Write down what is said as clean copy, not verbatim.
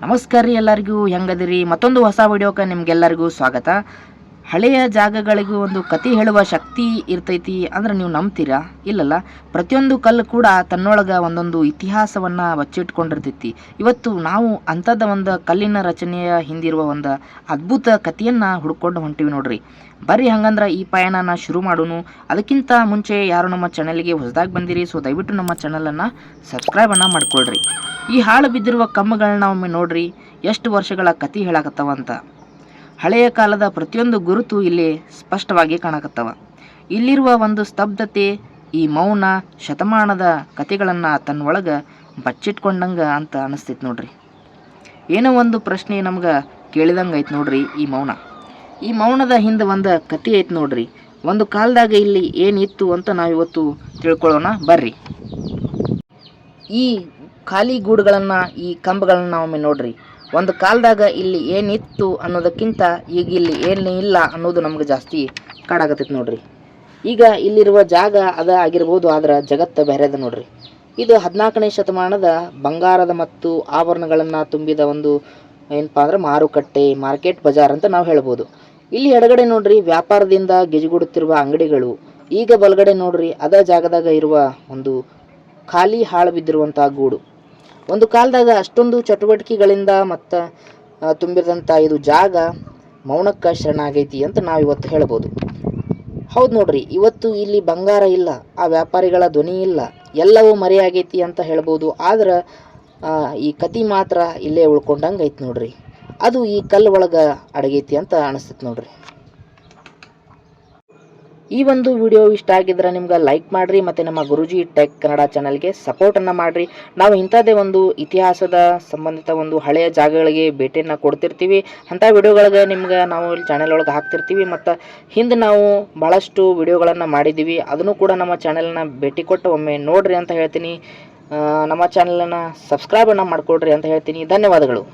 ನಮಸ್ಕಾರ ರೀ ಎಲ್ಲರಿಗೂ, ಹೆಂಗದಿರಿ? ಮತ್ತೊಂದು ಹೊಸ ವಿಡಿಯೋಕ್ಕೆ ನಿಮ್ಗೆಲ್ಲರಿಗೂ ಸ್ವಾಗತ. ಹಳೆಯ ಜಾಗಗಳಿಗೂ ಒಂದು ಕತೆ ಹೇಳುವ ಶಕ್ತಿ ಇರ್ತೈತಿ ಅಂದ್ರೆ ನೀವು ನಂಬ್ತೀರಾ? ಇಲ್ಲಲ್ಲ. ಪ್ರತಿಯೊಂದು ಕಲ್ಲು ಕೂಡ ತನ್ನೊಳಗೆ ಒಂದೊಂದು ಇತಿಹಾಸವನ್ನು ಬಚ್ಚಿಟ್ಕೊಂಡಿರ್ತೈತಿ. ಇವತ್ತು ನಾವು ಅಂಥದ್ದು ಒಂದು ಕಲ್ಲಿನ ರಚನೆಯ ಹಿಂದಿರುವ ಒಂದು ಅದ್ಭುತ ಕಥೆಯನ್ನು ಹುಡ್ಕೊಂಡು ಹೊಂಟಿವಿ ನೋಡ್ರಿ. ಬರ್ರಿ ಹಂಗಂದ್ರೆ ಈ ಪಯಣನ ಶುರು ಮಾಡೋಣ. ಅದಕ್ಕಿಂತ ಮುಂಚೆ ಯಾರು ನಮ್ಮ ಚಾನಲ್ಗೆ ಹೊಸದಾಗಿ ಬಂದಿರಿ, ಸೊ ದಯವಿಟ್ಟು ನಮ್ಮ ಚಾನಲನ್ನು ಸಬ್ಸ್ಕ್ರೈಬನ್ನು ಮಾಡ್ಕೊಳ್ರಿ. ಈ ಹಾಳು ಬಿದ್ದಿರುವ ಕಂಬಗಳನ್ನ ಒಮ್ಮೆ ನೋಡ್ರಿ, ಎಷ್ಟು ವರ್ಷಗಳ ಕತೆ ಹೇಳಕತ್ತವ ಅಂತ. ಹಳೆಯ ಕಾಲದ ಪ್ರತಿಯೊಂದು ಗುರುತು ಇಲ್ಲಿ ಸ್ಪಷ್ಟವಾಗಿ ಕಾಣಕತ್ತವ. ಇಲ್ಲಿರುವ ಒಂದು ಸ್ತಬ್ಧತೆ, ಈ ಮೌನ ಶತಮಾನದ ಕತೆಗಳನ್ನು ತನ್ನೊಳಗೆ ಬಚ್ಚಿಟ್ಕೊಂಡಂಗೆ ಅಂತ ಅನಿಸ್ತೈತೆ ನೋಡ್ರಿ. ಏನೋ ಒಂದು ಪ್ರಶ್ನೆ ನಮ್ಗೆ ಕೇಳಿದಂಗೆ ಐತೆ ನೋಡ್ರಿ ಈ ಮೌನ. ಈ ಮೌನದ ಹಿಂದೆ ಒಂದು ಕತೆ ಐತೆ ನೋಡ್ರಿ. ಒಂದು ಕಾಲದಾಗ ಇಲ್ಲಿ ಏನಿತ್ತು ಅಂತ ನಾವಿವತ್ತು ತಿಳ್ಕೊಳ್ಳೋಣ ಬರ್ರಿ. ಈ ಖಾಲಿ ಗೂಡುಗಳನ್ನು, ಈ ಕಂಬಗಳನ್ನು ಒಮ್ಮೆ ನೋಡ್ರಿ. ಒಂದು ಕಾಲದಾಗ ಇಲ್ಲಿ ಏನಿತ್ತು ಅನ್ನೋದಕ್ಕಿಂತ ಈಗ ಇಲ್ಲಿ ಏನು ಇಲ್ಲ ಅನ್ನೋದು ನಮ್ಗೆ ಜಾಸ್ತಿ ಕಾಡಾಗತ್ತೈತೆ ನೋಡ್ರಿ. ಈಗ ಇಲ್ಲಿರುವ ಜಾಗ ಅದ ಆಗಿರ್ಬೋದು, ಆದ್ರೆ ಜಗತ್ತು ಬೇರೆದ ನೋಡ್ರಿ. ಇದು 14ನೇ ಶತಮಾನದ ಬಂಗಾರದ ಮತ್ತು ಆಭರಣಗಳನ್ನು ತುಂಬಿದ ಒಂದು ಏನಪ್ಪ ಅಂದ್ರೆ ಮಾರ್ಕೆಟ್ ಬಜಾರ್ ಅಂತ ನಾವು ಹೇಳ್ಬೋದು. ಇಲ್ಲಿ ಎಡಗಡೆ ನೋಡ್ರಿ ವ್ಯಾಪಾರದಿಂದ ಗಿಜಿಗುಡುತ್ತಿರುವ ಅಂಗಡಿಗಳು. ಈಗ ಬಲಗಡೆ ನೋಡ್ರಿ ಅದ ಜಾಗದಾಗ ಇರುವ ಒಂದು ಖಾಲಿ ಹಾಳು ಬಿದ್ದಿರುವಂಥ ಗೂಡು. ಒಂದು ಕಾಲದಾಗ ಅಷ್ಟೊಂದು ಚಟುವಟಿಕೆಗಳಿಂದ ಮತ್ತು ತುಂಬಿದಂಥ ಇದು ಜಾಗ ಮೌನಕ್ಕೆ ಶರಣಾಗೈತಿ ಅಂತ ನಾವು ಇವತ್ತು ಹೇಳ್ಬೋದು. ಹೌದು ನೋಡ್ರಿ, ಇವತ್ತು ಇಲ್ಲಿ ಬಂಗಾರ ಇಲ್ಲ, ಆ ವ್ಯಾಪಾರಿಗಳ ಧ್ವನಿ ಇಲ್ಲ, ಎಲ್ಲವೂ ಮರೆಯಾಗೈತಿ ಅಂತ ಹೇಳ್ಬೋದು. ಆದ್ರೆ ಈ ಕತೆ ಮಾತ್ರ ಇಲ್ಲೇ ಉಳ್ಕೊಂಡಂಗೆ ಐತಿ ನೋಡ್ರಿ. ಅದು ಈ ಕಲ್ಲು ಒಳಗೆ ಅಡಗೈತಿ ಅಂತ ಅನಿಸ್ತೈತೆ ನೋಡ್ರಿ. ಈ ಒಂದು ವಿಡಿಯೋ ಇಷ್ಟ ಆಗಿದ್ರೆ ನಿಮ್ಗೆ ಲೈಕ್ ಮಾಡಿರಿ ಮತ್ತು ನಮ್ಮ ಗುರುಜಿ ಟೆಕ್ ಕನ್ನಡ ಚಾನಲ್ಗೆ ಸಪೋರ್ಟನ್ನು ಮಾಡಿರಿ. ನಾವು ಇಂಥದ್ದೇ ಒಂದು ಇತಿಹಾಸದ ಸಂಬಂಧಿತ ಒಂದು ಹಳೆಯ ಜಾಗಗಳಿಗೆ ಭೇಟಿಯನ್ನು ಕೊಡ್ತಿರ್ತೀವಿ. ಅಂಥ ವಿಡಿಯೋಗಳಿಗೆ ನಿಮ್ಗೆ ನಾವು ಇಲ್ಲಿ ಚಾನಲ್ ಒಳಗೆ ಹಾಕ್ತಿರ್ತೀವಿ. ಮತ್ತು ಹಿಂದೆ ನಾವು ಭಾಳಷ್ಟು ವಿಡಿಯೋಗಳನ್ನು ಮಾಡಿದ್ದೀವಿ, ಅದನ್ನು ಕೂಡ ನಮ್ಮ ಚಾನಲ್ನ ಭೇಟಿ ಕೊಟ್ಟು ಒಮ್ಮೆ ನೋಡಿರಿ ಅಂತ ಹೇಳ್ತೀನಿ. ನಮ್ಮ ಚಾನಲನ್ನು ಸಬ್ಸ್ಕ್ರೈಬನ್ನು ಮಾಡಿಕೊಡ್ರಿ ಅಂತ ಹೇಳ್ತೀನಿ. ಧನ್ಯವಾದಗಳು.